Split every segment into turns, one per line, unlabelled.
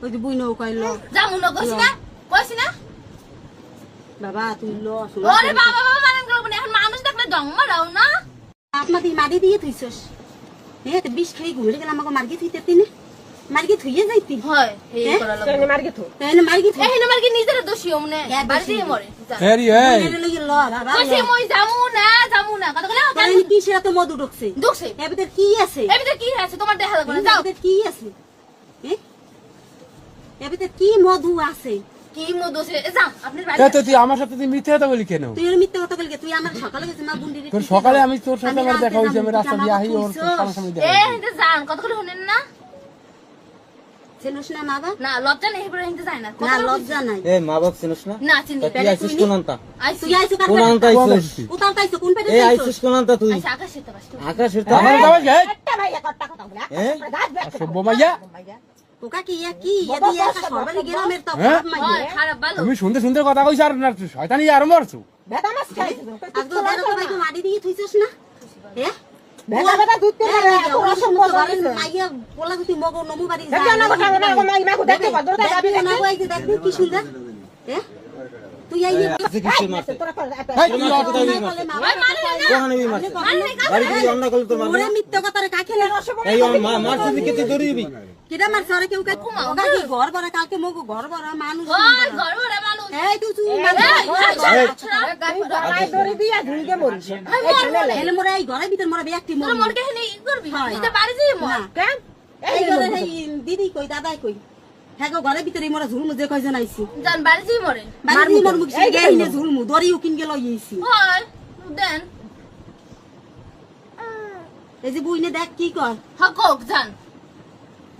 ওই যে বুইনো কইল
যামু না কইছি না
বাবা তুই ল
ওরে বাবা বাবা মানে করব না এখন মানুষ দেখলে দম মারাও না
আপনাদের মারি দিয়ে থইছস তো বিষ খাই ঘুরে গেলাম আমাকে মার্গি থইতে তিনে মার্গি থইয়ে যাইতি
হয় এই করা লাগবে
তাই মার্গি থো তাই মার্গি থো
এই মার্গি নিজের দোষী ওমনে বাড়ি দিয়ে মরে
হেরি এই
এর লাগি ল বাবা
কইছে মই যামু না কত কইলা
তাই কি সেটা তো মধু ঢুকছে এর ভিতর কি আছে
এর ভিতর কি আছে তোমার দেখা লাগবে না যাও
এর ভিতর কি আছে এর ভিতর কি মধু আছে
কি মধু আছে যাও আপনার বাড়ি
এ তো তুই আমার সাথে তুই মিথ্যা কথা বলি কেন
তুই এর মিথ্যা কথা বললি তুই আমার সকালে গেছিস মা বুন্ডি
তোর সকালে আমি তোর সাথে আমার দেখা হইছে আমি রাস্তা দিয়ে আহি ওর সামনে দেখা
এ হিতে যান কত করে শুনেন না
চিনিস না মা বাবা
না লজ্জা নেই পরে হিতে যায় না
না লজ্জা নাই
এ মা বাপ চিনিস না
না চিনি
তুই আইছিস কোন আনতা
তুই আইছো কার
কোন আনতা আইছিস
উতাল তাইছো কোন পেটে
এ আইছিস কোন আনতা তুই
আচ্ছা আকাশের তো বাসতো
আকাশের তো
আমার যাবে গে
একটা ভাইয়া কট্টা কথা বলে
সব মাইয়া
তোকা কি কি এদি একা সরবালি গ্রামের তো
হ্যাঁ?
হয় খারাপ ভালো
তুমি শুনতে শুনতে কথা কইছ আর না শয়তানি আরম্ভ করছো
বেটা মাছ খাইছিস আজকে বেটা তো ভাই মাটি দিয়ে থইছস না হ্যাঁ
বেটা বেটা দুধ তে
ওরা সম্পদ মাইয়া বলা তুই মগো নমু বাড়ি যা
না কথা না মাই মাকো দেখতে পারো দাদা
দেখবি না ওই যে দেখবি কি সুন্দর হ্যাঁ তুই আইয়ে
কিছু মারছে
তোরা কর
হেই তুই অত
ওই মারে না
কোন আমি মারছে
মারে না
বাড়ি দিয়ে অন্য কল তোর মারবে
ওরে মিথ্যা কথা রে কাকে
এই মা মারছে দিকে তুই দৌড়িবি
কিরা মারছ আরে কেউ কাকু ওগা কি ঘর ভরা কালকে মগো ঘর ভরা মানুষ
ওই ঘর ভরা মানুষ
এই তুই
আই দড়ি দিয়া ধুইকে মরিস
হেলে মোরে এই ঘরের ভিতর মোরে ব্যক্তি
তোর
মরে
মরকে হেনে ই করবি
হয়।
এটা বাড়ি দিয়ে মর
না
কেন
এই ঘরে এই দিদি কই দাদাই কই হ্যাঁ গো ঘরের ভিতরে মোরা ঝুলমু যে কয়জন আইছি
জান বাড়ি দিয়ে মরে
বাড়ি মোর মুখ সে গেইনে ঝুলমু দড়ি উকিন গেল ইয়েছি
হয় দেন
এই যে বুইনে দেখ কি কর
হকক জান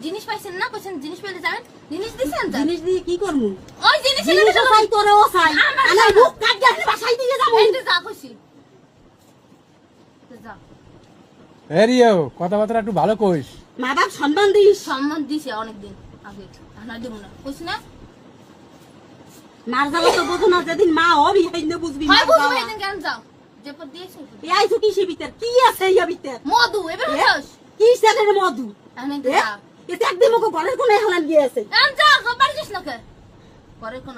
জিনিস পাইছেন না কইছেন জিনিস পেলে যাবেন জিনিস দিছেন জান
জিনিস দিয়ে কি করমু
ওই জিনিস
জিনিস চাই তোরে ও চাই আমার বুক কাট গেছে বাসাই দিয়ে যাবো
এই তো যা কইছি যা
হেরিও কথাবার্তা একটু ভালো কইস
মা বাপ সম্মান দিস
সম্মান দিছে অনেকদিন আগে না দেব না কইছ না
মার জ্বালা তো বোঝো না যেদিন মা হবি হাইনে বুঝবি
হয়
মার
বুঝবে
জ্বালা।
এদিন কেন যাও যে পর দিয়েছো
এই আইছো কিসের ভিতর কি আছে ইয়া ভিতর
মধু এবার হস
কি সেনের মধু
আমি
এ?
যা
এতে একদিন মকো ঘরের কোনে হেলান গিয়েছে
আম যা বাড়ি যাস না কে করে কোন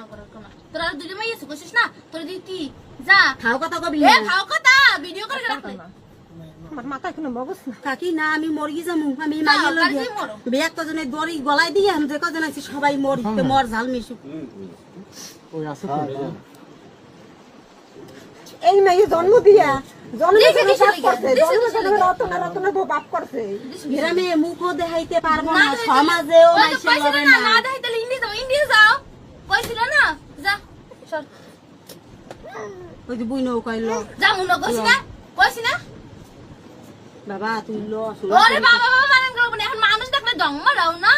তোরা দুলে মাইয়াছ কইছিস না তোর দি কি যা
খাও কথা কবি
এ
না।
খাও কথা ভিডিও করে রাখলে
আমার মাথায় কোনো মগজ না
কাকি না আমি মরি যামু আমি
না,
মাইয়া লই
বাড়িতেই মরো।
বিয়াক কজনে দড়ি গলায় দিয়ে আমি যে কজন আছি সবাই মরি তো মর ঝাল মিশু
ওই আছে তো
এই মেয়ে জন্ম দিয়া জন্ম
দিছে,
দিয়ে
দিছে
বাপ
লিগা,
করছে
দিছে,
জন্ম
দিছে
দিয়ে
লিগা।
রতনের বাপ করছে
গ্রামে মুখও দেখাইতে পারবো না সমাজেও
ওই তো
মাইসে
কইছিল
লড়ে
না
না
না দেখাইতে ইন্ডিয়া যাও কইছিল না যা চল
ওই যে বুইনো কইল
যামু না কইছি না
বাবা তুই ল
ওরে বাবা বাবা মানে করব না এখন মানুষ দেখলে দম মারাও না